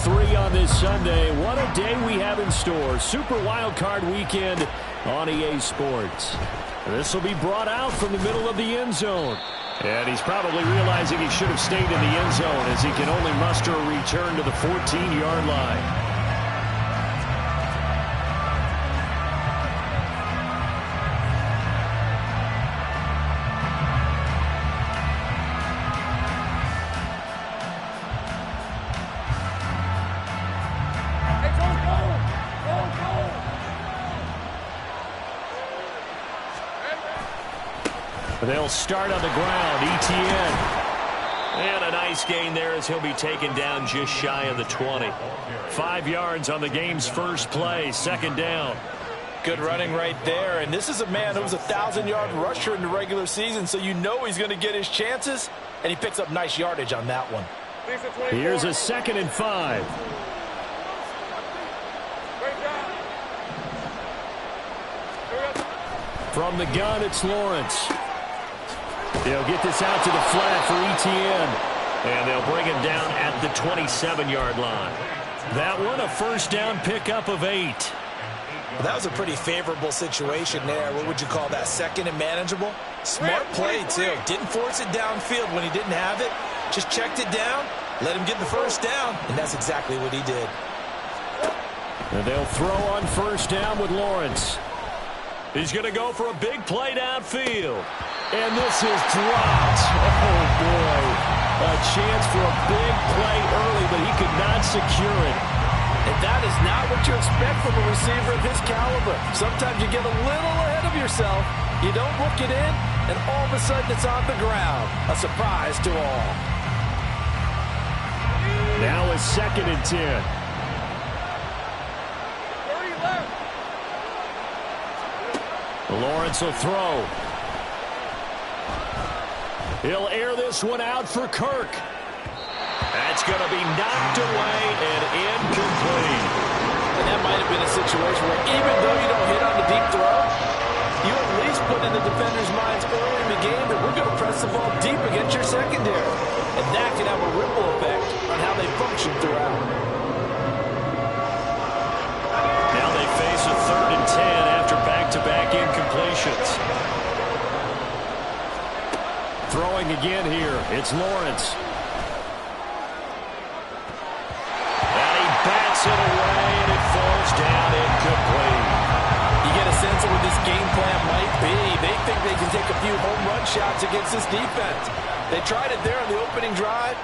3 on this Sunday. What a day we have in store. Super Wild Card Weekend on EA Sports. This will be brought out from the middle of the end zone. And he's probably realizing he should have stayed in the end zone as he can only muster a return to the 14-yard line. They'll start on the ground. ETN. And a nice gain there as he'll be taken down just shy of the 20. 5 yards on the game's first play. Second down. Good running right there. And this is a man who was a 1,000-yard rusher in the regular season, so you know he's going to get his chances. And he picks up nice yardage on that one. Here's a 2nd and 5. From the gun, it's Lawrence. They'll get this out to the flat for ETN. And they'll bring him down at the 27-yard line. That one, a first down pickup of 8. Well, that was a pretty favorable situation there. What would you call that? Second and manageable? Smart play, too. Didn't force it downfield when he didn't have it. Just checked it down, let him get the first down, and that's exactly what he did. And they'll throw on first down with Lawrence. He's going to go for a big play downfield. And this is dropped. Oh, boy. A chance for a big play early, but he could not secure it. And that is not what you expect from a receiver of his caliber. Sometimes you get a little ahead of yourself. You don't look it in, and all of a sudden it's on the ground. A surprise to all. Now a 2nd and 10. 30 left. Lawrence will throw. He'll air this one out for Kirk. That's going to be knocked away and incomplete. And that might have been a situation where even though you don't hit on the deep throw, you at least put in the defender's minds early in the game that we're going to press the ball deep against your secondary. And that can have a ripple effect on how they function throughout. Now they face a 3rd and 10 after back-to-back incompletions. Throwing again here. It's Lawrence. And he bats it away, and it falls down incomplete. You get a sense of what this game plan might be. They think they can take a few home run shots against this defense. They tried it there on the opening drive,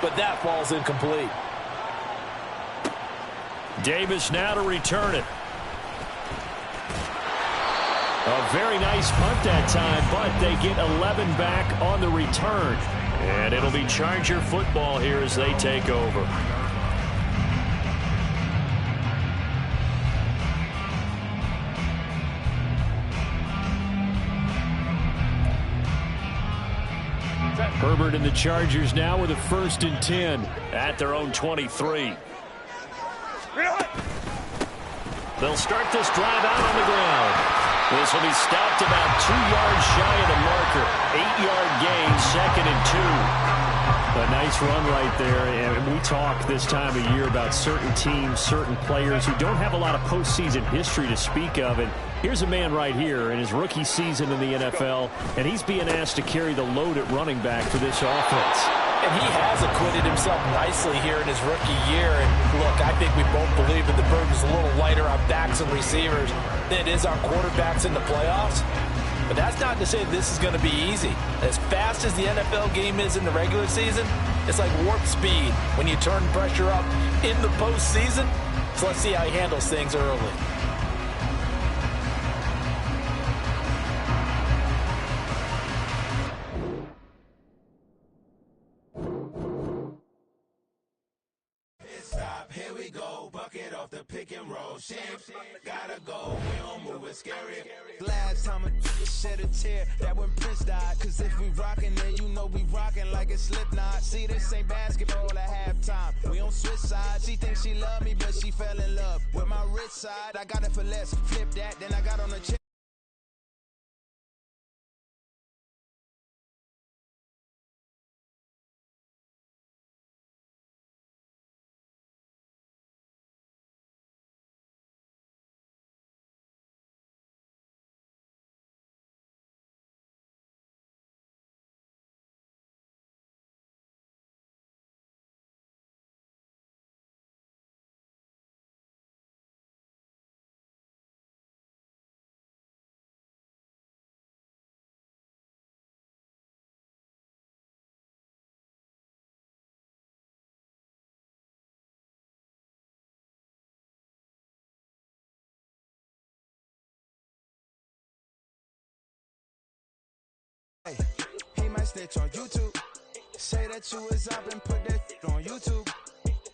but that falls incomplete. Davis now to return it. A very nice punt that time, but they get 11 back on the return. And it'll be Charger football here as they take over. Herbert and the Chargers now with a 1st and 10 at their own 23. They'll start this drive out on the ground. This will be stopped about 2 yards shy of the marker. 8-yard gain, 2nd and 2. A nice run right there. And we talk this time of year about certain teams, certain players who don't have a lot of postseason history to speak of. And here's a man right here in his rookie season in the NFL, and he's being asked to carry the load at running back for this offense. And he has acquitted himself nicely here in his rookie year. And look, I think we both believe that the burden is a little lighter on backs and receivers than it is on quarterbacks in the playoffs. But that's not to say this is going to be easy. As fast as the NFL game is in the regular season, it's like warp speed when you turn pressure up in the postseason. So let's see how he handles things early. Here we go, bucket off the pick and roll. Champ, gotta go, we don't move it scary. Last time a shed a tear, that when Prince died. Cause if we rockin', then you know we rockin' like a Slipknot. See, this ain't basketball at halftime. We on switch sides. She thinks she love me, but she fell in love with my rich side. I got it for less, flip that, then I got on the chip. Hey, he might snitch on YouTube. Say that you was up and put that on YouTube.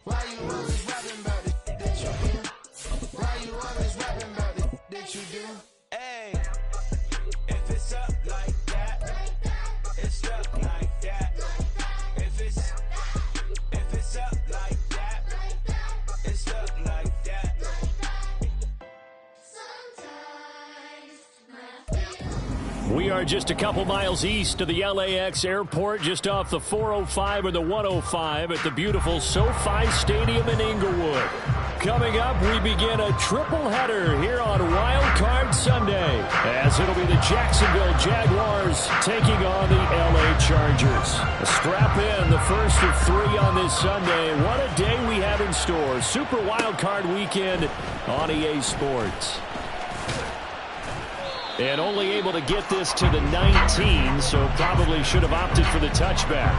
Why you always rapping about it that you do? Why you always rapping about it that you do? Hey, if it's up like that, it's up like that. If it's up like that, it's up like that. We are just a couple miles east of the LAX airport, just off the 405 or the 105 at the beautiful SoFi Stadium in Inglewood. Coming up, we begin a triple header here on Wild Card Sunday, as it'll be the Jacksonville Jaguars taking on the LA Chargers. Strap in, the first of 3 on this Sunday. What a day we have in store. Super Wild Card weekend on EA Sports. And only able to get this to the 19, so probably should have opted for the touchback.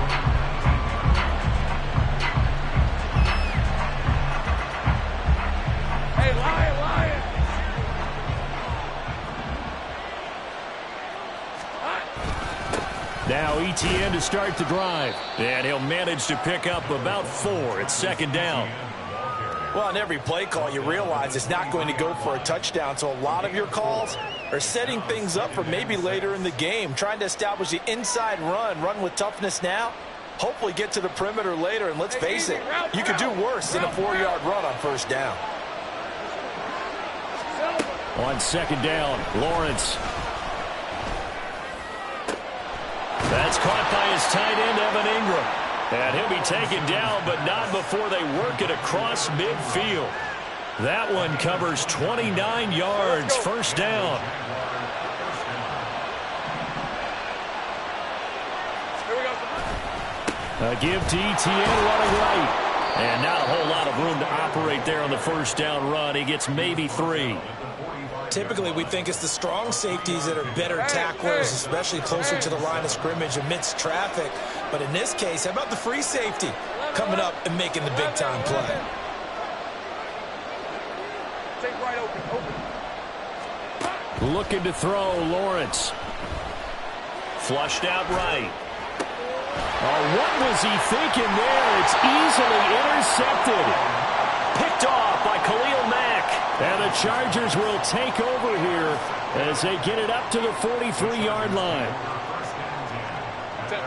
Hey, Lion! Now ETN to start the drive. And he'll manage to pick up about 4. It's second down. Well, on every play call, you realize it's not going to go for a touchdown, so a lot of your calls are setting things up for maybe later in the game, trying to establish the inside run with toughness now, hopefully get to the perimeter later, and let's face it, you could do worse than a 4-yard run on first down. On second down, Lawrence. That's caught by his tight end, Evan Ingram. And he'll be taken down, but not before they work it across midfield. That one covers 29 yards, first down. A give to ETN running right. And not a whole lot of room to operate there on the first down run. He gets maybe 3. Typically, we think it's the strong safeties that are better tacklers, especially closer to the line of scrimmage amidst traffic. But in this case, how about the free safety coming up and making the big-time play? Looking to throw, Lawrence. Flushed out right. Oh, what was he thinking there? It's easily intercepted. Picked off by Khalil Mack. And the Chargers will take over here as they get it up to the 43-yard line.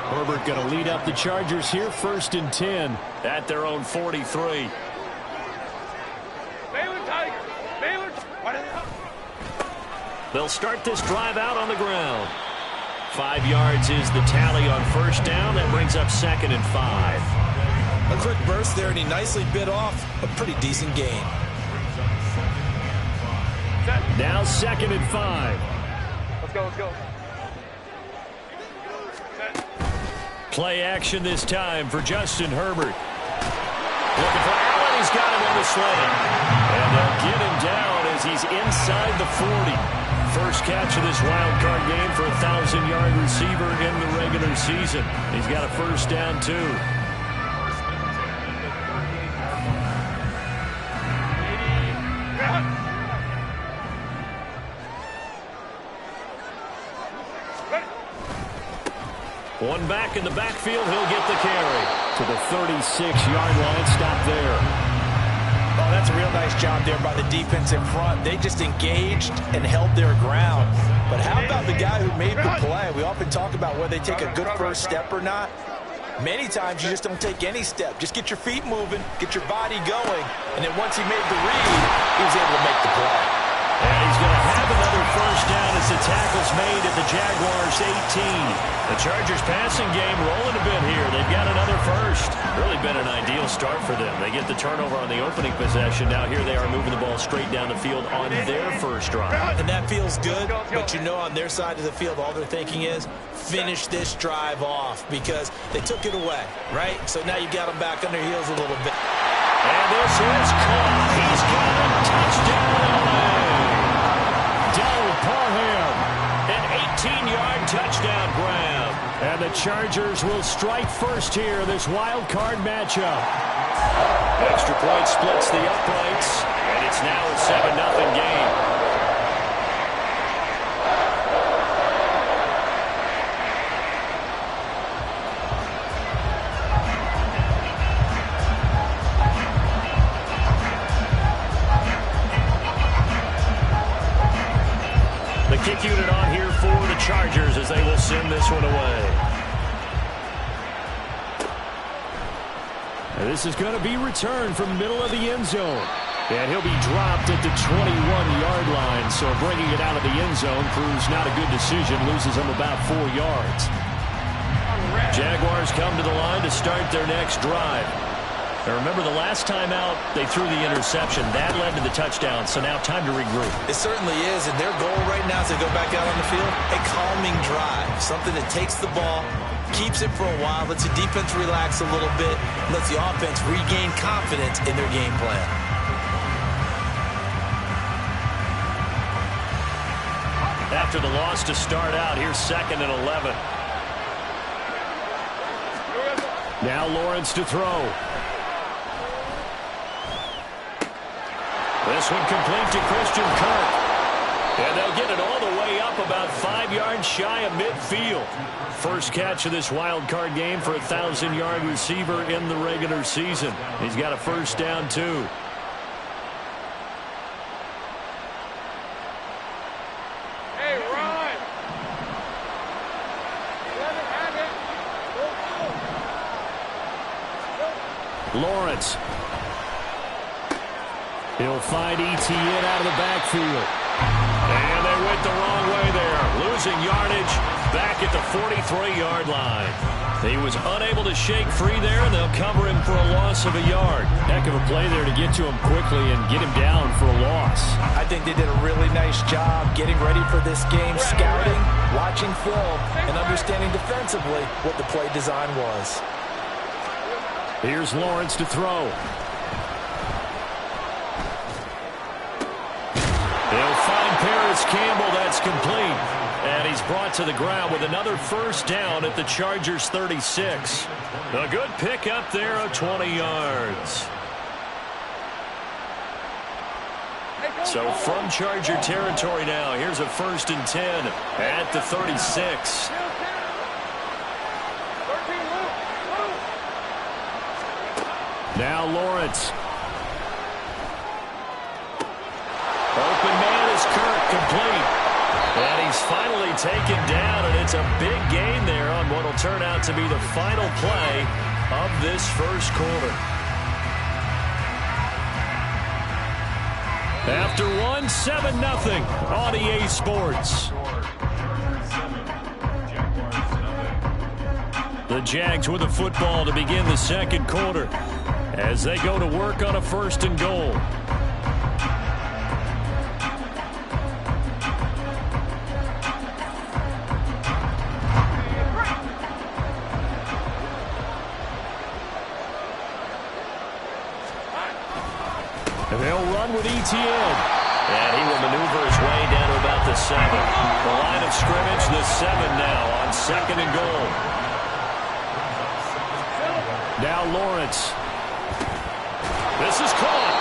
Herbert going to lead up the Chargers here, 1st and 10 at their own 43. They'll start this drive out on the ground. 5 yards is the tally on first down. That brings up 2nd and 5. A quick burst there, and he nicely bit off a pretty decent gain. Now 2nd and 5. Let's go. Play action this time for Justin Herbert. Looking for Allen. He's got him on the slant. And they'll get him down as he's inside the 40. First catch of this wild card game for a 1,000-yard receiver in the regular season. He's got a first down, too. One back in the backfield, he'll get the carry to the 36-yard line. Stop there. Oh, that's a real nice job there by the defense in front. They just engaged and held their ground. But how about the guy who made the play? We often talk about whether they take a good first step or not. Many times you just don't take any step. Just get your feet moving, get your body going, and then once he made the read, he was able to make the play. And he's going to have another first down as the tackle's made at the Jaguars' 18. The Chargers passing game rolling a bit here. They've got another first. Really been an ideal start for them. They get the turnover on the opening possession. Now here they are moving the ball straight down the field on their first drive. And that feels good, but you know on their side of the field all they're thinking is finish this drive off because they took it away, right? So now you got them back on their heels a little bit. And this is caught. He's got a touchdown. Del Parham, an 18-yard touchdown grab. And the Chargers will strike first here in this wild card matchup. Extra point splits the uprights, and it's now a 7-0 game. kick unit on here for the Chargers as they will send this one away. And this is going to be returned from the middle of the end zone. And he'll be dropped at the 21-yard line. So bringing it out of the end zone proves not a good decision. Loses him about 4 yards. Jaguars come to the line to start their next drive. Now remember, the last time out, they threw the interception. That led to the touchdown, so now time to regroup. It certainly is, and their goal right now as they go back out on the field, a calming drive. Something that takes the ball, keeps it for a while, lets the defense relax a little bit, lets the offense regain confidence in their game plan. After the loss to start out, here's 2nd and 11. Now Lawrence to throw. This one complete to Christian Kirk. And they'll get it all the way up about 5 yards shy of midfield. First catch of this wild card game for a 1,000-yard receiver in the regular season. He's got a first down, too. Hey, run! Lawrence. He'll find Etienne out of the backfield. And they went the wrong way there. Losing yardage back at the 43-yard line. He was unable to shake free there, and they'll cover him for a loss of a yard. Heck of a play there to get to him quickly and get him down for a loss. I think they did a really nice job getting ready for this game, scouting, watching film, and understanding defensively what the play design was. Here's Lawrence to throw. They'll find Paris Campbell. That's complete. And he's brought to the ground with another first down at the Chargers 36. A good pickup there of 20 yards. So from Charger territory now, here's a 1st and 10 at the 36. Now Lawrence. Open man is Kirk, complete. And he's finally taken down, and it's a big gain there on what will turn out to be the final play of this first quarter. After one, 7-0 on EA Sports. The Jags with the football to begin the second quarter as they go to work on a 1st and goal. And they'll run with Etienne. And he will maneuver his way down to about the 7. The line of scrimmage, the 7 now on 2nd and goal. Now Lawrence. This is caught.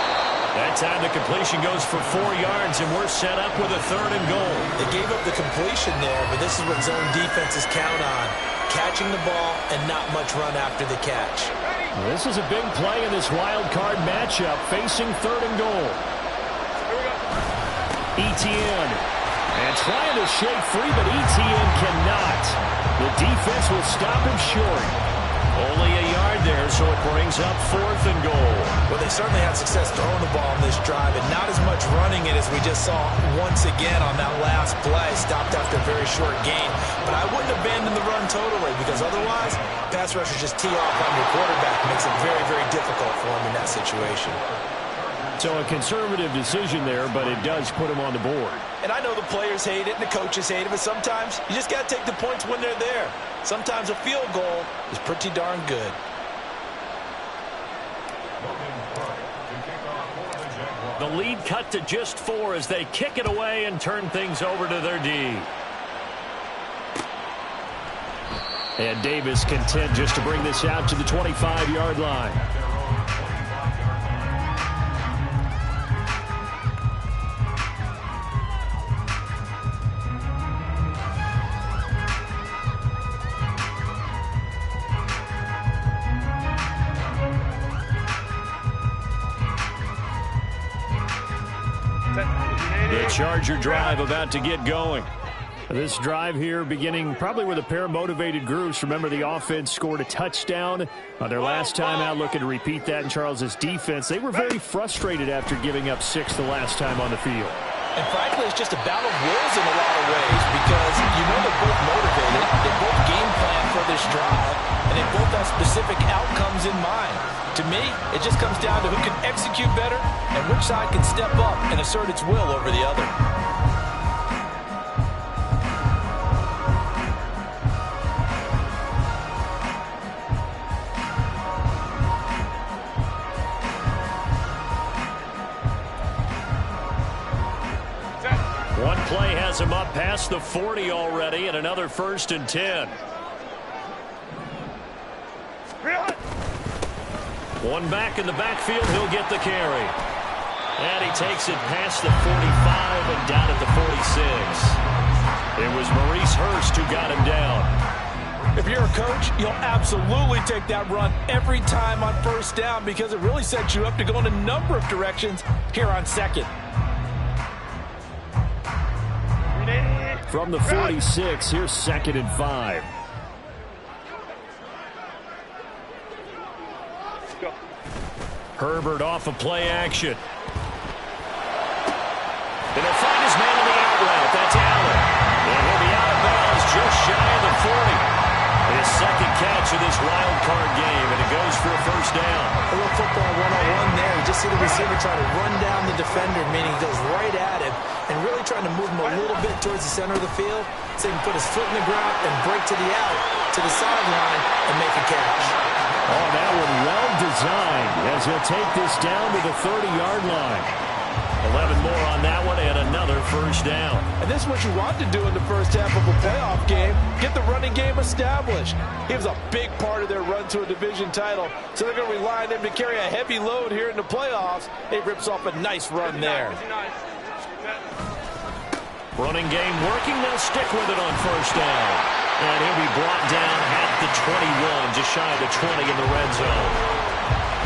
That time the completion goes for 4 yards, and we're set up with a 3rd and goal. They gave up the completion there, but this is what zone defenses count on. Catching the ball and not much run after the catch. This is a big play in this wild card matchup, facing 3rd and goal. Etienne. And trying to shake free, but Etienne cannot. The defense will stop him short. Only a yard there, so it brings up 4th and goal. Well, they certainly had success throwing the ball in this drive, and not as much running it as we just saw once again on that last play. Stopped after a very short gain. But I wouldn't abandon the run totally, because otherwise, pass rushers just tee off on your quarterback. Makes it very, very difficult for him in that situation. So a conservative decision there, but it does put him on the board. And I know the players hate it and the coaches hate it, but sometimes you just got to take the points when they're there. Sometimes a field goal is pretty darn good. The lead cut to just 4 as they kick it away and turn things over to their D. And Davis content just to bring this out to the 25-yard line. The Charger drive about to get going. This drive here beginning probably with a pair of motivated groups. Remember, the offense scored a touchdown on their last time out, looking to repeat that in Charles's defense. They were very frustrated after giving up 6 the last time on the field. And frankly, it's just a battle of wills in a lot of ways because you know they're both motivated. They both game plan for this drive, and they both have specific outcomes in mind. To me, it just comes down to who can execute better and which side can step up and assert its will over the other. One play has him up past the 40 already, and another 1st and 10. One back in the backfield, he'll get the carry. And he takes it past the 45 and down at the 46. It was Maurice Hurst who got him down. If you're a coach, you'll absolutely take that run every time on 1st down because it really sets you up to go in a number of directions here on 2nd. From the 46, here's 2nd and 5. Herbert off of play action. And he'll find his man on the out route. That's Allen. And he'll be out of bounds just shy of the 40. His 2nd catch of this wild card game, and it goes for a 1st down. A little football one-on-one there. You just see the receiver try to run down the defender, meaning he goes right at him and really trying to move him a little bit towards the center of the field so he can put his foot in the ground and break to the out, to the sideline, and make a catch. Oh, that one well designed as he'll take this down to the 30-yard line. 11 more on that one and another 1st down. And this is what you want to do in the first half of a playoff game. Get the running game established. He was a big part of their run to a division title. So they're going to rely on him to carry a heavy load here in the playoffs. He rips off a nice run there. Running game working. They'll stick with it on 1st down. And he'll be brought down at the 21, just shy of the 20 in the red zone.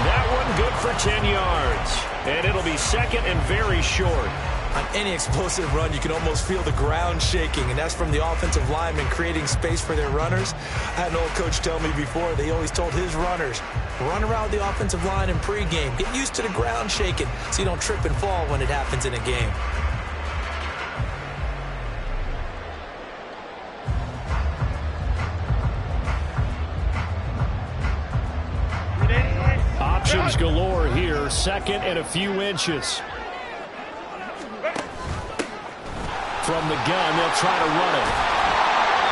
That one good for 10 yards. And it'll be 2nd and very short. On any explosive run, you can almost feel the ground shaking, and that's from the offensive linemen creating space for their runners. I had an old coach tell me before, they always told his runners, run around the offensive line in pregame. Get used to the ground shaking so you don't trip and fall when it happens in a game. Options galore here. 2nd and a few inches. From the gun, they'll try to run it.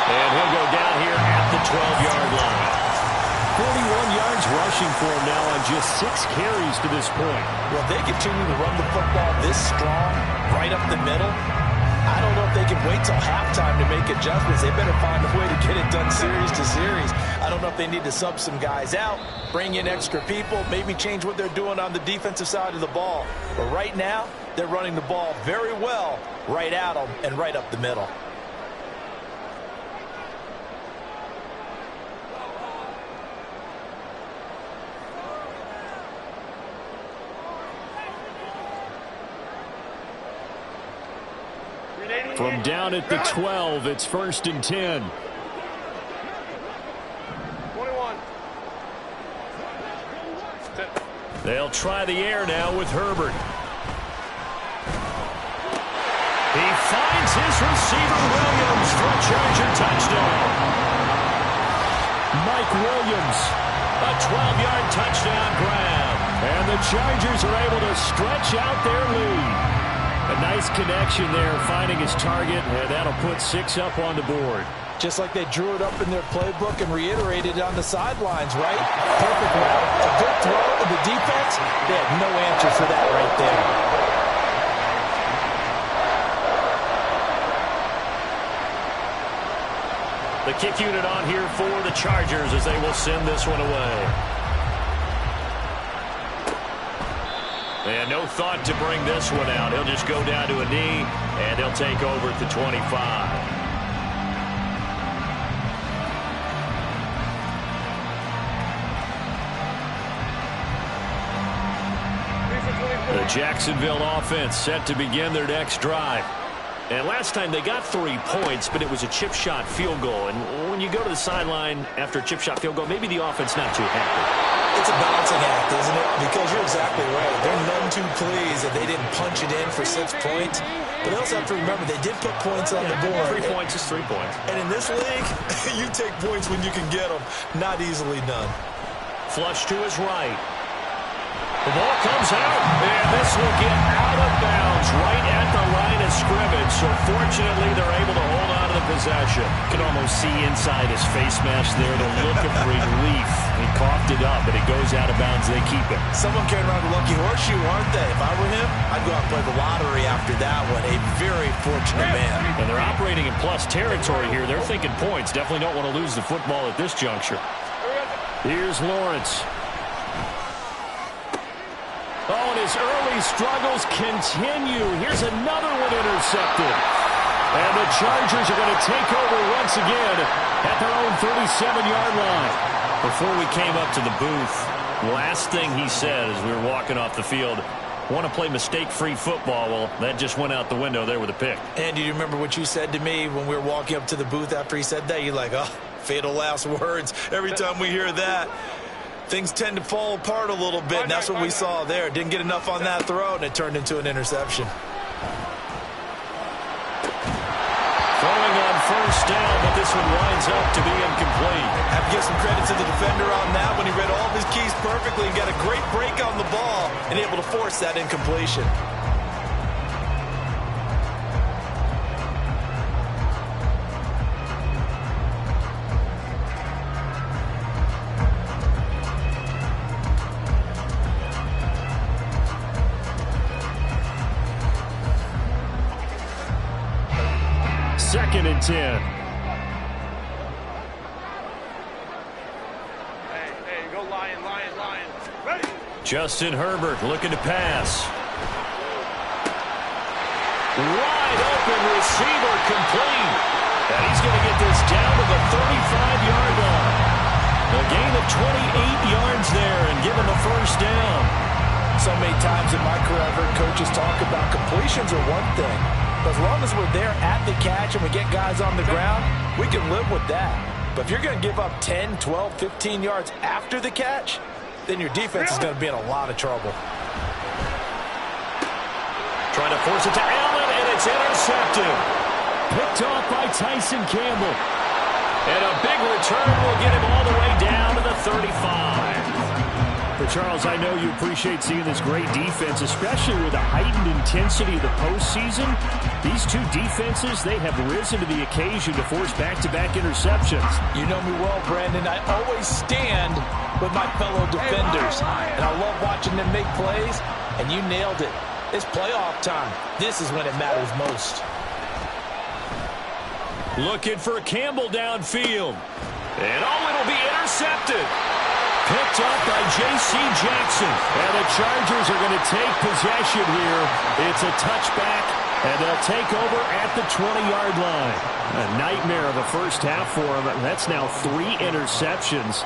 And he'll go down here at the 12-yard line. 41 yards rushing for him now on just 6 carries to this point. Well, they continue to run the football this strong, right up the middle. I don't know if they can wait till halftime to make adjustments. They better find a way to get it done series to series. I don't know if they need to sub some guys out, bring in extra people, maybe change what they're doing on the defensive side of the ball. But right now, they're running the ball very well right at them and right up the middle. From down at the 12, it's 1st and 10. 21. They'll try the air now with Herbert. He finds his receiver, Williams, for a Charger touchdown. Mike Williams, a 12-yard touchdown grab. And the Chargers are able to stretch out their lead. A nice connection there, finding his target, and that'll put 6 up on the board. Just like they drew it up in their playbook and reiterated it on the sidelines, right? Perfect route, a good throw to the defense. They had no answer for that right there. The kick unit on here for the Chargers as they will send this one away. And no thought to bring this one out. He'll just go down to a knee, and he'll take over at the 25. The The Jacksonville offense set to begin their next drive. And last time they got 3 points, but it was a chip shot field goal. And when you go to the sideline after a chip shot field goal, maybe the offense not too happy. It's a balancing act, isn't it? Because you're exactly right. They're none too pleased that they didn't punch it in for 6 points. But they also have to remember they did put points on the board. 3 points is 3 points. And in this league, you take points when you can get them. Not easily done. Flush to his right. The ball comes out, and this will get out of bounds right at the line of scrimmage. So fortunately, they're able to hold on to the possession. You can almost see inside his face mask there the look of relief. He coughed it up, but it goes out of bounds. They keep it. Someone came around with a lucky horseshoe, aren't they? If I were him, I'd go out and play the lottery after that one. A very fortunate man. And they're operating in plus territory here. They're thinking points. Definitely don't want to lose the football at this juncture. Here's Lawrence. Oh, and his early struggles continue. Here's another one intercepted. And the Chargers are going to take over once again at their own 37-yard line. Before we came up to the booth, last thing he said as we were walking off the field, want to play mistake-free football. Well, that just went out the window there with a pick. And do you remember what you said to me when we were walking up to the booth after he said that? You're like, oh, fatal last words. Every time we hear that, things tend to fall apart a little bit, and that's what we saw there. Didn't get enough on that throw, and it turned into an interception. Throwing on first down, but this one winds up to be incomplete. Have to give some credit to the defender on that when he read all of his keys perfectly and got a great break on the ball and able to force that incompletion. Second and 10. Hey, go Lion. Ready? Justin Herbert looking to pass. Wide open receiver complete. And he's going to get this down to the 35-yard line. A gain of 28 yards there and given the first down. So many times in my career, I've heard coaches talk about completions are one thing. As long as we're there at the catch and we get guys on the ground, we can live with that. But if you're going to give up 10, 12, 15 yards after the catch, then your defense is going to be in a lot of trouble. Trying to force it to Allen, and it's intercepted. Picked off by Tyson Campbell. And a big return will get him all the way down to the 35. But Charles, I know you appreciate seeing this great defense, especially with the heightened intensity of the postseason. These two defenses, they have risen to the occasion to force back-to-back interceptions. You know me well, Brandon. I always stand with my fellow defenders. And I love watching them make plays, and you nailed it. It's playoff time. This is when it matters most. Looking for Campbell downfield. And it'll be intercepted. Picked up by J.C. Jackson. And the Chargers are going to take possession here. It's a touchback, and they'll take over at the 20-yard line. A nightmare of a first half for him. That's now 3 interceptions.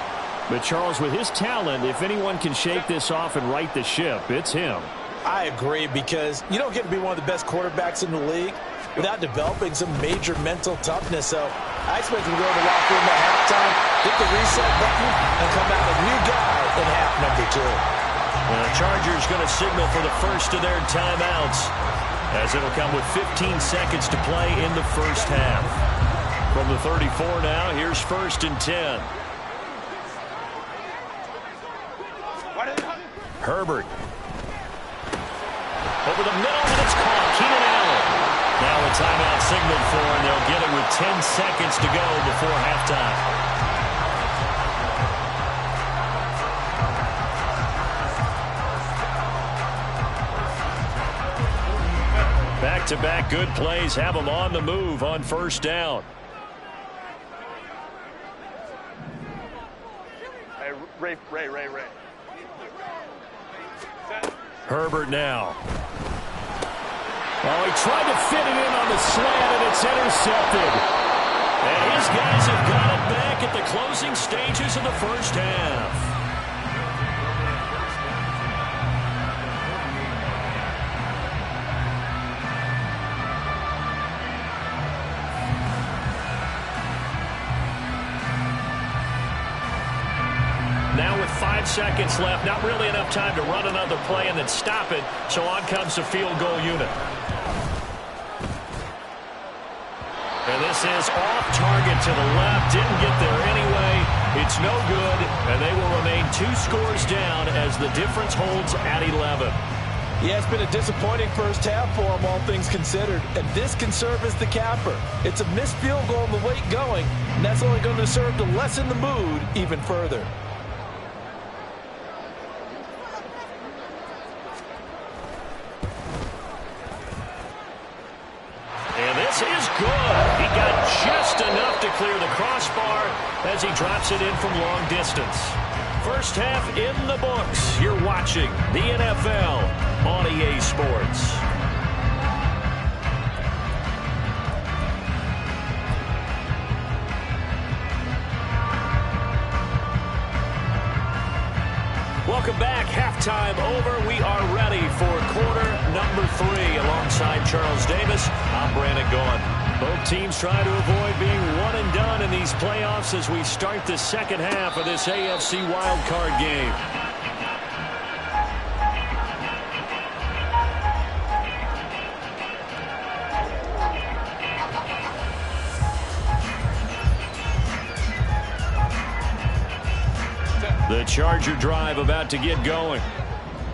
But Charles, with his talent, if anyone can shake this off and right the ship, it's him. I agree, because you don't get to be one of the best quarterbacks in the league without developing some major mental toughness. So I expect him to go in the locker room at halftime, hit the reset button, and come out a new guy in half number 2. Well, the Chargers going to signal for the first of their timeouts, as it'll come with 15 seconds to play in the first half. From the 34 now, here's 1st and 10. Herbert. Over the middle, and it's caught. Keenan Allen. Now a timeout signaled for, and they'll get it with 10 seconds to go before halftime. Back-to-back good plays have them on the move on first down. Hey, Ray. Herbert now. Well, he tried to fit it in on the slant, and it's intercepted. And his guys have got it back at the closing stages of the first half. seconds left. Not really enough time to run another play and then stop it. So on comes the field goal unit. And this is off target to the left. Didn't get there anyway. It's no good. And they will remain 2 scores down as the difference holds at 11. Yeah, it's been a disappointing first half for them, all things considered. And this can serve as the capper. It's a missed field goal in the late going, and that's only going to serve to lessen the mood even further. And this is good. He got just enough to clear the crossbar as he drops it in from long distance. First half in the books. You're watching the NFL on EA Sports. Welcome back. Halftime over. We are ready for quarter number 3. Alongside Charles Davis, I'm Brandon Gaughan. Both teams try to avoid being one and done in these playoffs as we start the second half of this AFC wildcard game. The Charger drive about to get going.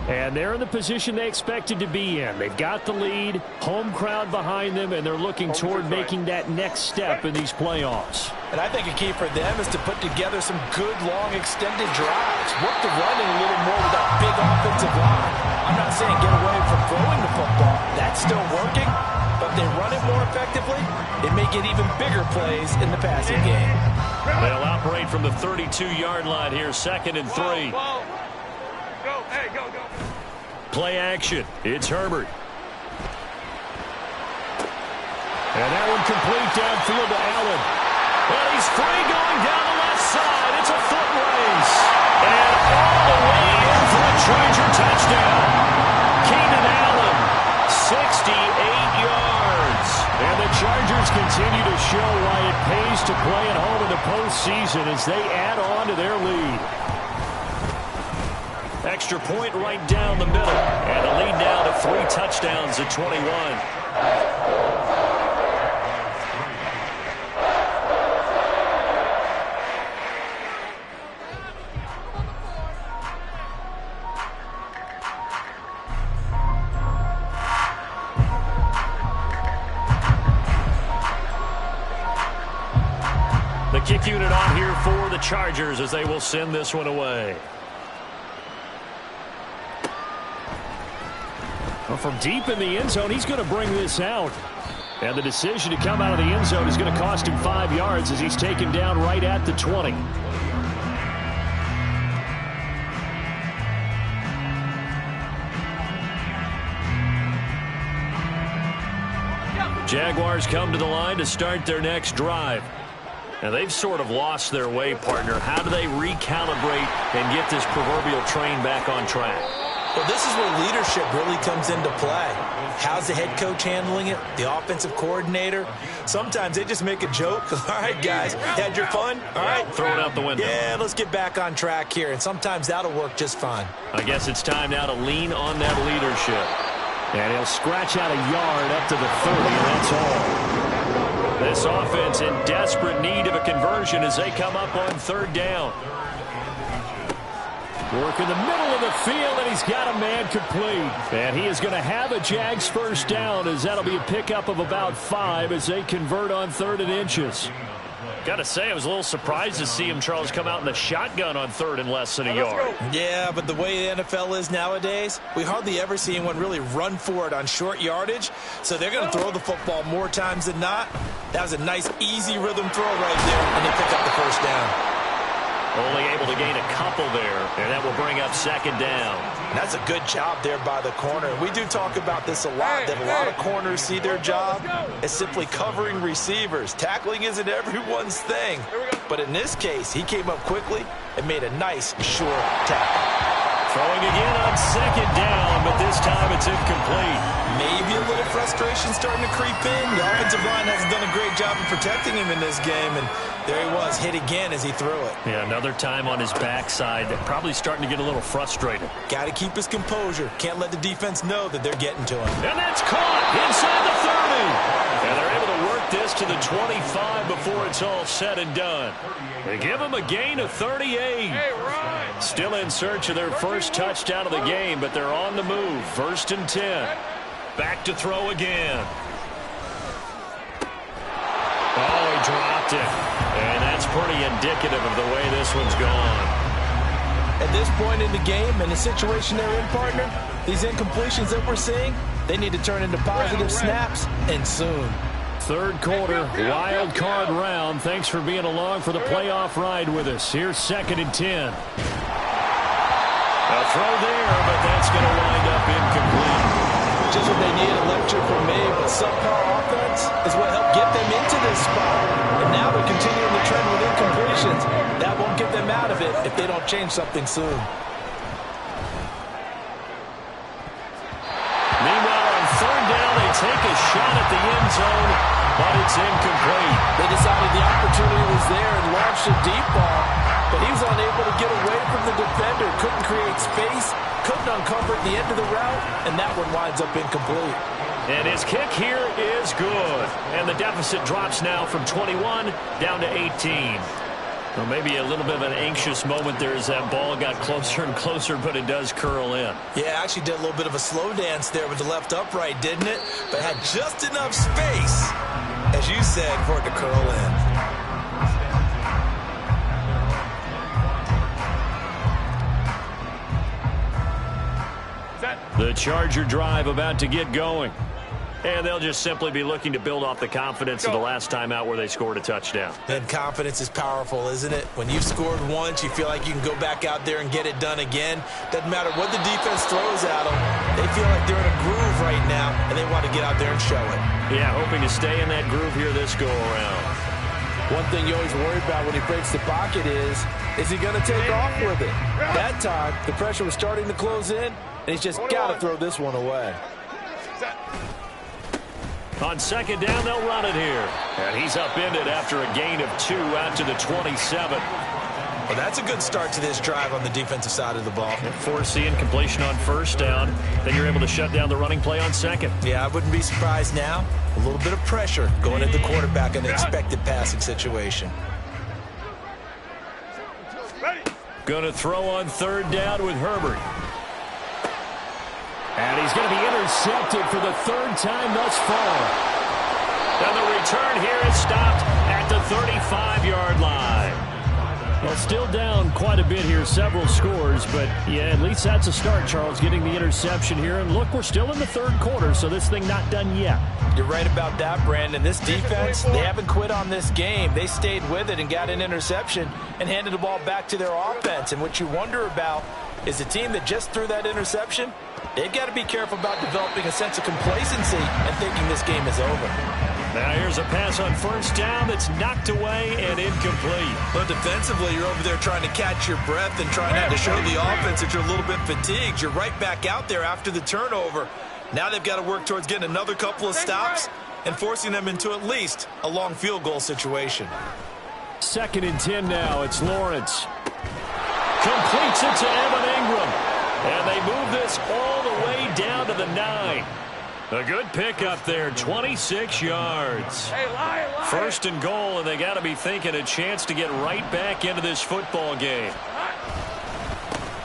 And they're in the position they expected to be in. They've got the lead, home crowd behind them, and they're looking toward making that next step in these playoffs. And I think a key for them is to put together some good, long, extended drives. Work the running a little more with that big offensive line. I'm not saying get away from throwing the football. That's still working. But if they run it more effectively, it may get even bigger plays in the passing game. They'll operate from the 32-yard line here, 2nd and 3. Whoa. Go, hey, go. Play action. It's Herbert. And that one complete downfield to Allen. And he's free going down the left side. It's a foot race. And all the way in for a Charger touchdown. Keenan Allen, 68 yards. And the Chargers continue to show why it pays to play at home in the postseason as they add on to their lead. Extra point right down the middle. And the lead now to 3 touchdowns at 21. The kick unit on here for the Chargers as they will send this one away. Well, from deep in the end zone, he's going to bring this out. And the decision to come out of the end zone is going to cost him 5 yards as he's taken down right at the 20. Jaguars come to the line to start their next drive. Now, they've sort of lost their way, partner. How do they recalibrate and get this proverbial train back on track? Well, this is where leadership really comes into play. How's the head coach handling it? The offensive coordinator? Sometimes they just make a joke. All right, guys, had your fun? All right. Throw it out the window. Yeah, let's get back on track here. And sometimes that'll work just fine. I guess it's time now to lean on that leadership. And he'll scratch out a yard up to the 30, and that's all. This offense in desperate need of a conversion as they come up on 3rd down. Work in the middle of the field, and he's got a man complete. And he is going to have a Jags first down as that'll be a pickup of about 5 as they convert on 3rd and inches. Got to say, I was a little surprised to see him, Charles, come out in the shotgun on 3rd and less than a yard. Yeah, but the way the NFL is nowadays, we hardly ever see anyone really run for it on short yardage. So they're going to throw the football more times than not. That was a nice, easy rhythm throw right there, and they pick up the first down. Only able to gain a couple there, and that will bring up 2nd down. That's a good job there by the corner. We do talk about this a lot, that a lot of corners see their job as simply covering receivers. Tackling isn't everyone's thing. But in this case, he came up quickly and made a nice, short tackle. Throwing again on second down, but this time it's incomplete. Maybe a little frustration starting to creep in. The offensive line hasn't done a great job of protecting him in this game, and there he was, hit again as he threw it. Yeah, another time on his backside. They're probably starting to get a little frustrated. Got to keep his composure. Can't let the defense know that they're getting to him. And that's caught inside the 30. And they're able to work this to the 25 before it's all said and done. They give him a gain of 38. Still in search of their first touchdown of the game, but they're on the move. 1st and 10. Back to throw again. Oh, he dropped it. And that's pretty indicative of the way this one's gone. At this point in the game and the situation they're in, partner, these incompletions that we're seeing, they need to turn into positive snaps, and soon. Third quarter, wild card round. Thanks for being along for the playoff ride with us. Here's 2nd and 10. A throw there, but that's going to wind up incomplete. Just what they need, a lecture from me, but subpar offense is what helped get them into this spot. And now they're continuing the trend with incompletions. That won't get them out of it if they don't change something soon. Meanwhile, on 3rd down, they take a shot at the end zone, but it's incomplete. They decided the opportunity was there and launched a deep ball, but he was unable to get away from the defender, couldn't create space, couldn't uncover the end of the route, and that one winds up incomplete. And his kick here is good. And the deficit drops now from 21 down to 18. Well, maybe a little bit of an anxious moment there as that ball got closer and closer, but it does curl in. Yeah, actually did a little bit of a slow dance there with the left upright, didn't it? But had just enough space, as you said, for it to curl in. The Charger drive about to get going. And they'll just simply be looking to build off the confidence of the last time out where they scored a touchdown. And confidence is powerful, isn't it? When you've scored once, you feel like you can go back out there and get it done again. Doesn't matter what the defense throws at them. They feel like they're in a groove right now, and they want to get out there and show it. Yeah, hoping to stay in that groove here this go-around. One thing you always worry about when he breaks the pocket is he going to take off with it? That time, the pressure was starting to close in, and he's just got to throw this one away. On 2nd down, they'll run it here. And he's upended after a gain of 2 out to the 27. Well, that's a good start to this drive on the defensive side of the ball. Forcing completion on 1st down. Then you're able to shut down the running play on 2nd. Yeah, I wouldn't be surprised now. A little bit of pressure going at the quarterback in an expected passing situation. Going to throw on 3rd down with Herbert. And he's going to be intercepted for the 3rd time thus far. And the return here is stopped at the 35-yard line. Well, still down quite a bit here, several scores, but yeah, at least that's a start, Charles, getting the interception here. And look, we're still in the 3rd quarter, so this thing not done yet. You're right about that, Brandon. This defense, they haven't quit on this game. They stayed with it and got an interception and handed the ball back to their offense. And what you wonder about is the team that just threw that interception, they've got to be careful about developing a sense of complacency and thinking this game is over. Now here's a pass on 1st down that's knocked away and incomplete. But defensively, you're over there trying to catch your breath and trying not to show the offense that you're a little bit fatigued. You're right back out there after the turnover. Now they've got to work towards getting another couple of stops and forcing them into at least a long field goal situation. 2nd and 10 now. It's Lawrence. Completes it to Evan Ingram. And they move this all the way down to the 9. A good pickup there, 26 yards. 1st and goal, and they got to be thinking a chance to get right back into this football game.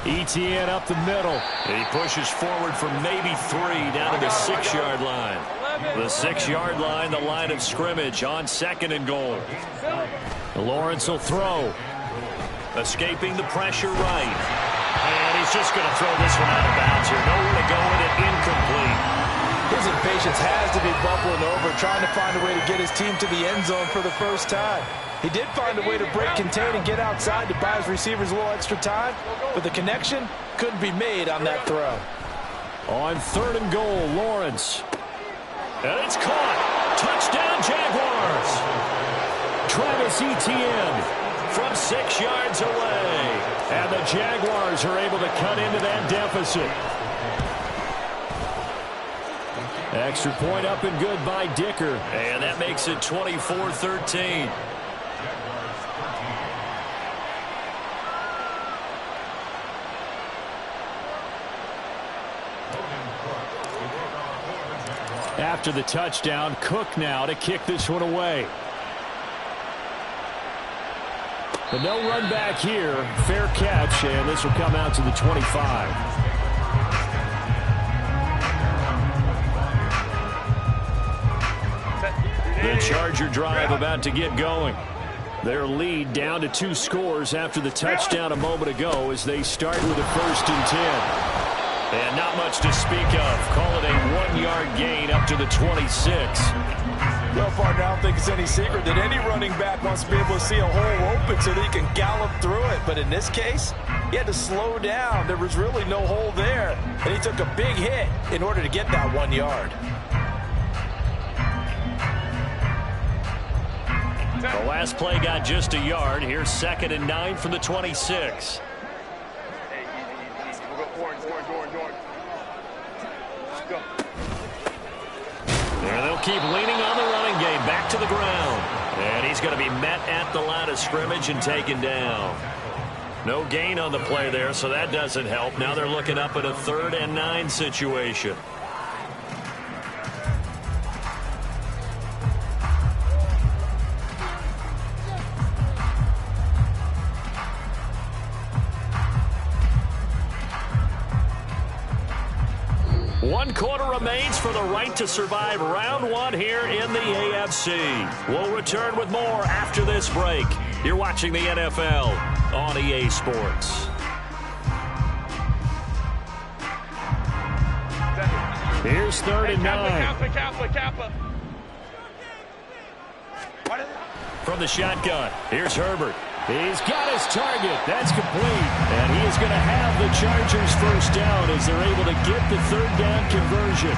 ETN up the middle. He pushes forward for maybe 3 down to the 6-yard line. The 6-yard line, the line of scrimmage on 2nd and goal. Lawrence will throw. Escaping the pressure right. And he's just going to throw this one out of bounds here. Nowhere to go with it, incomplete. His impatience has to be bubbling over, trying to find a way to get his team to the end zone for the first time. He did find a way to break contain and get outside to buy his receivers a little extra time, but the connection couldn't be made on that throw. On 3rd and goal, Lawrence. And it's caught. Touchdown, Jaguars. Travis Etienne from 6 yards away. And the Jaguars are able to cut into that deficit. Extra point up and good by Dicker. And that makes it 24-13. After the touchdown, Cook now to kick this one away. But no run back here. Fair catch, and this will come out to the 25. The Charger drive about to get going. Their lead down to 2 scores after the touchdown a moment ago as they start with a 1st and 10. And not much to speak of. Call it a 1-yard gain up to the 26. Well, partner, I don't think it's any secret that any running back wants to be able to see a hole open so that he can gallop through it. But in this case, he had to slow down. There was really no hole there. And he took a big hit in order to get that 1 yard. The last play got just a yard. Here's 2nd and 9 from the 26. And they'll keep leaning on the running game. Back to the ground. And he's going to be met at the line of scrimmage and taken down. No gain on the play there, so that doesn't help. Now they're looking up at a 3rd and 9 situation. One quarter remains for the right to survive round 1 here in the AFC. We'll return with more after this break. You're watching the NFL on EA Sports. Here's 3rd and 9. Kappa. From the shotgun, here's Herbert. He's got his target. That's complete. And he is going to have the Chargers 1st down as they're able to get the 3rd down conversion.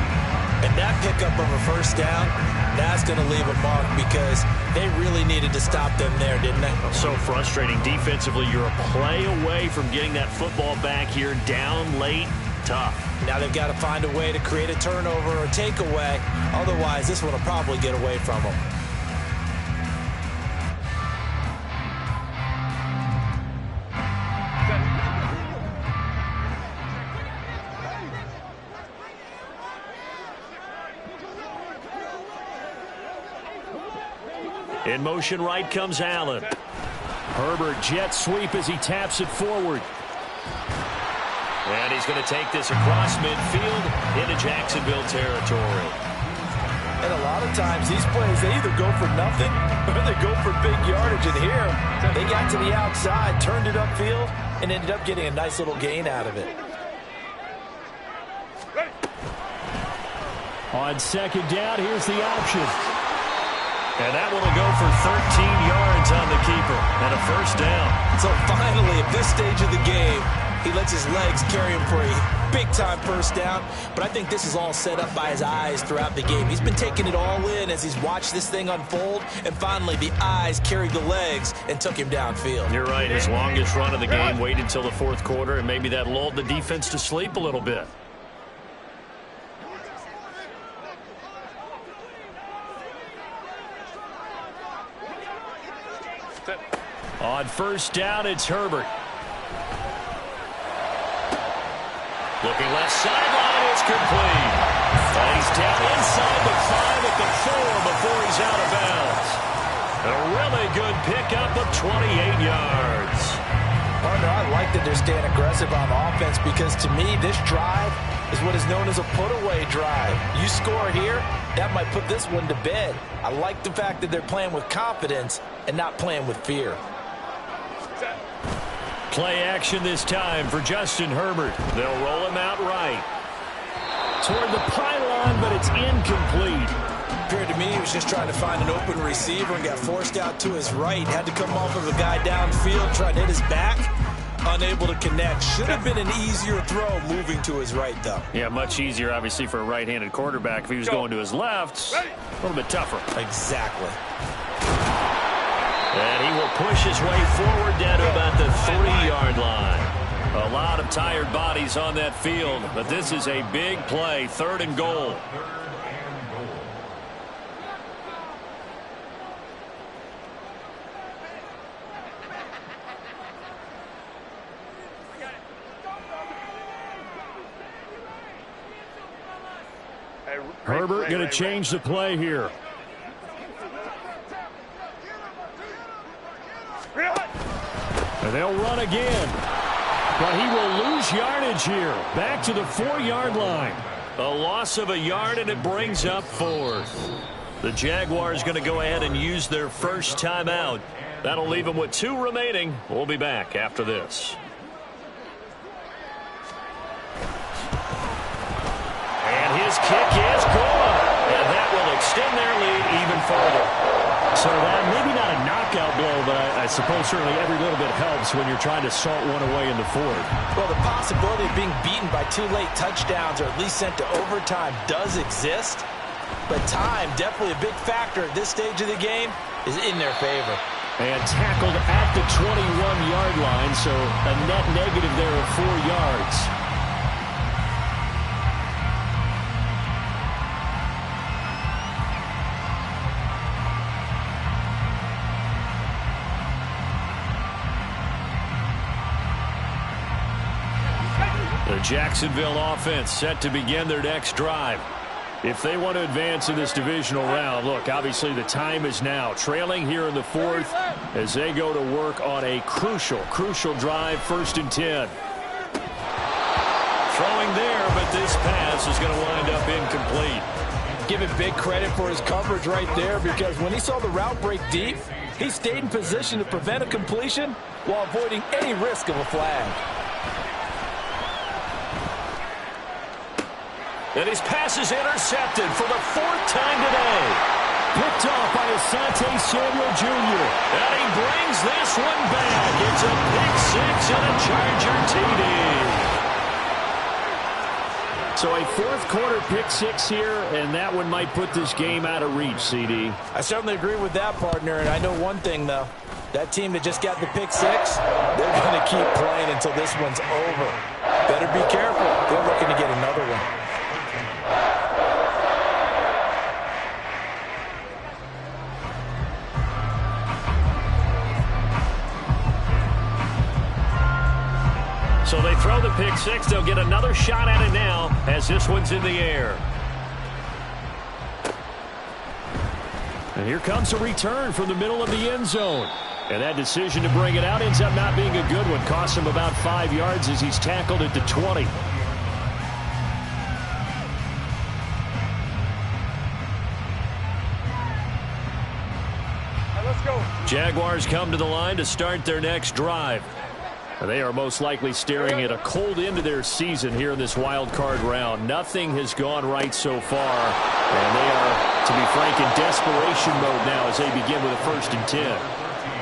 And that pickup of a 1st down, that's going to leave a mark because they really needed to stop them there, didn't they? So frustrating. Defensively, you're a play away from getting that football back here down late. Tough. Now they've got to find a way to create a turnover or takeaway. Otherwise, this one will probably get away from them. In motion right comes Allen. Herbert jet sweep as he taps it forward. And he's going to take this across midfield into Jacksonville territory. And a lot of times these plays, they either go for nothing or they go for big yardage. And here, they got to the outside, turned it upfield, and ended up getting a nice little gain out of it. On 2nd down, here's the option. And that one will go for 13 yards on the keeper and a 1st down. So finally, at this stage of the game, he lets his legs carry him for a big-time 1st down. But I think this is all set up by his eyes throughout the game. He's been taking it all in as he's watched this thing unfold. And finally, the eyes carried the legs and took him downfield. You're right. His longest run of the game waited until the 4th quarter, and maybe that lulled the defense to sleep a little bit. On 1st down, it's Herbert. Looking left sideline, it's complete. And he's down inside the 5 at the 4 before he's out of bounds. A really good pickup of 28 yards. Partner, I like that they're staying aggressive on offense because to me, this drive is what is known as a put-away drive. You score here, that might put this one to bed. I like the fact that they're playing with confidence and not playing with fear. Play action this time for Justin Herbert. They'll roll him out right. Toward the pylon, but it's incomplete. Appeared to me he was just trying to find an open receiver and got forced out to his right. Had to come off of a guy downfield, trying to hit his back. Unable to connect. Should have been an easier throw moving to his right, though. Yeah, much easier, obviously, for a right-handed quarterback. If he was going to his left, a little bit tougher. Exactly. And he will push his way forward down to about the 3-yard line. A lot of tired bodies on that field, but this is a big play, 3rd and goal. Herbert going to change the play here. And they'll run again. But he will lose yardage here. Back to the 4-yard line. A loss of a yard, and it brings up 4th. The Jaguars going to go ahead and use their first timeout. That'll leave them with 2 remaining. We'll be back after this. And his kick is good. And that will extend their lead even further. So that maybe not a knockout blow, but I suppose certainly every little bit helps when you're trying to salt one away in the 4th. Well, the possibility of being beaten by 2 late touchdowns or at least sent to overtime does exist. But time, definitely a big factor at this stage of the game, is in their favor. And tackled at the 21-yard line, so a net negative there of 4 yards. The Jacksonville offense set to begin their next drive. If they want to advance in this divisional round, look, obviously the time is now. Trailing here in the 4th as they go to work on a crucial drive, 1st and 10. Throwing there, but this pass is going to wind up incomplete. Give him big credit for his coverage right there, because when he saw the route break deep, he stayed in position to prevent a completion while avoiding any risk of a flag. And his pass is intercepted for the 4th time today. Picked off by Asante Samuel Jr. And he brings this one back. It's a pick 6 and a Charger TD. So a 4th quarter pick 6 here, and that one might put this game out of reach, CD. I certainly agree with that, partner, and I know one thing, though. That team that just got the pick 6, they're going to keep playing until this one's over. Better be careful. They're looking to get another one. So they throw the pick 6. They'll get another shot at it now as this one's in the air. And here comes a return from the middle of the end zone. And that decision to bring it out ends up not being a good one. Costs him about 5 yards as he's tackled at the 20. Let's go. Jaguars come to the line to start their next drive. They are most likely staring at a cold end to their season here in this wild card round. Nothing has gone right so far, and they are, to be frank, in desperation mode now as they begin with a 1st and 10.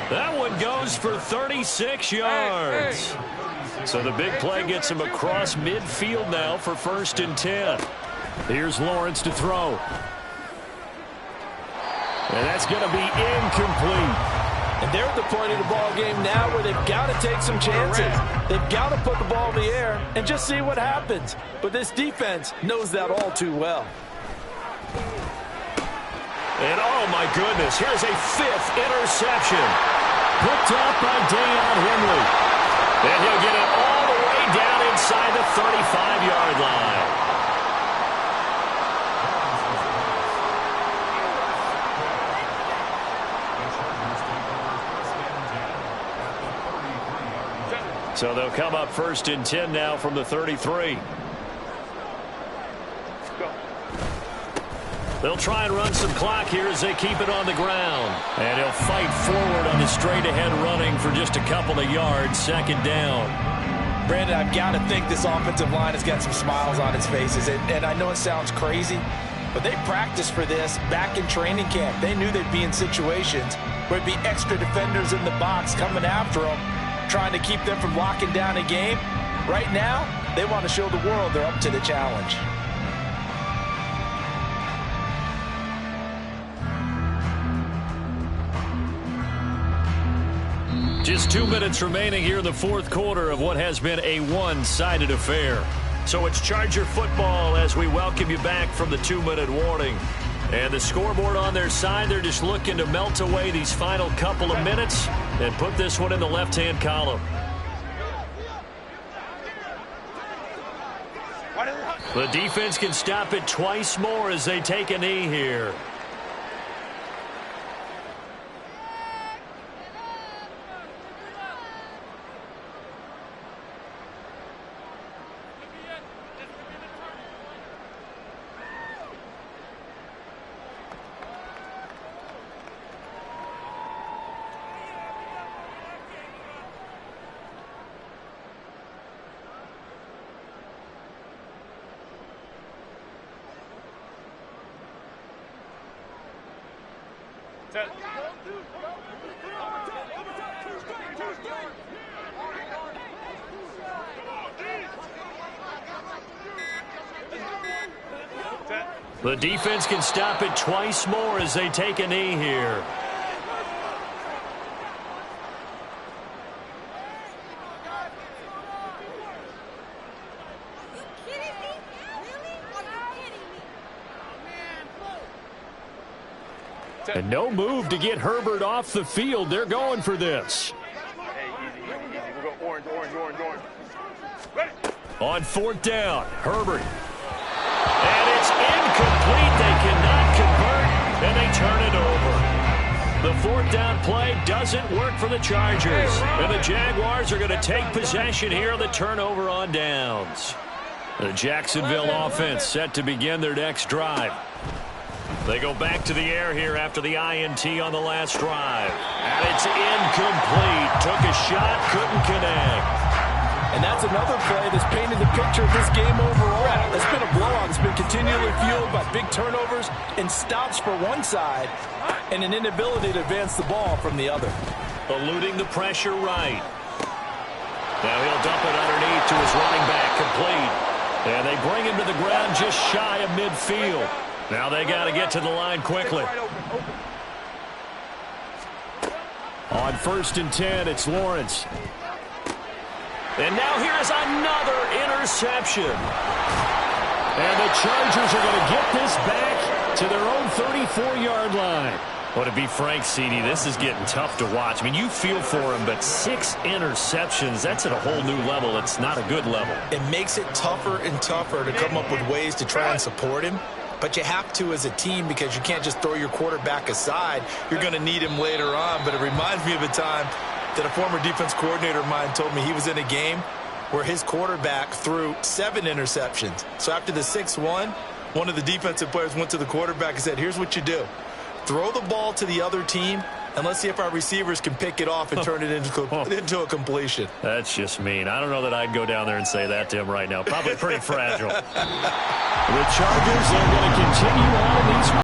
That one goes for 36 yards. So the big play gets him across midfield now for 1st and 10. Here's Lawrence to throw. And that's going to be incomplete. And they're at the point of the ball game now where they've got to take some chances. They've got to put the ball in the air and just see what happens. But this defense knows that all too well. And oh my goodness, here's a 5th interception. Picked up by Deion Henley. And he'll get it all the way down inside the 35-yard line. So they'll come up 1st and 10 now from the 33. They'll try and run some clock here as they keep it on the ground. And he'll fight forward on his straight-ahead running for just a couple of yards, 2nd down. Brandon, I've got to think this offensive line has got some smiles on its faces. And I know it sounds crazy, but they practiced for this back in training camp. They knew they'd be in situations where it'd be extra defenders in the box coming after them, trying to keep them from locking down a game. Right now, they want to show the world they're up to the challenge. Just 2 minutes remaining here in the fourth quarter of what has been a one-sided affair. So it's Charger football as we welcome you back from the 2-minute warning. And the scoreboard on their side, they're just looking to melt away these final couple of minutes and put this one in the left-hand column. The defense can stop it twice more as they take a knee here. The defense can stop it twice more as they take a knee here. And no move to get Herbert off the field. They're going for this. We'll go orange. Ready. On fourth down, Herbert. And it's incomplete. They cannot convert, and they turn it over. The fourth down play doesn't work for the Chargers. And the Jaguars are going to take possession here on the turnover on downs. The Jacksonville offense set to begin their next drive. They go back to the air here after the INT on the last drive. And it's incomplete. Took a shot, couldn't connect. And that's another play that's painted the picture of this game overall. It's been a blowout. It's been continually fueled by big turnovers and stops for one side and an inability to advance the ball from the other. Eluding the pressure right. Now he'll dump it underneath to his running back, complete. And they bring him to the ground just shy of midfield. Now they got to get to the line quickly. On 1st and 10, it's Lawrence. And now here is another interception. And the Chargers are going to get this back to their own 34-yard line. Well, to be frank, CD, this is getting tough to watch. I mean, you feel for him, but 6 interceptions, that's at a whole new level. It's not a good level. It makes it tougher and tougher to come up with ways to try and support him. But you have to as a team because you can't just throw your quarterback aside. You're going to need him later on. But it reminds me of a time that a former defense coordinator of mine told me he was in a game where his quarterback threw 7 interceptions. So after the 6th one of the defensive players went to the quarterback and said, here's what you do. Throw the ball to the other team, and let's see if our receivers can pick it off and turn it into a completion. That's just mean. I don't know that I'd go down there and say that to him right now. Probably pretty fragile. The Chargers are going to continue on in these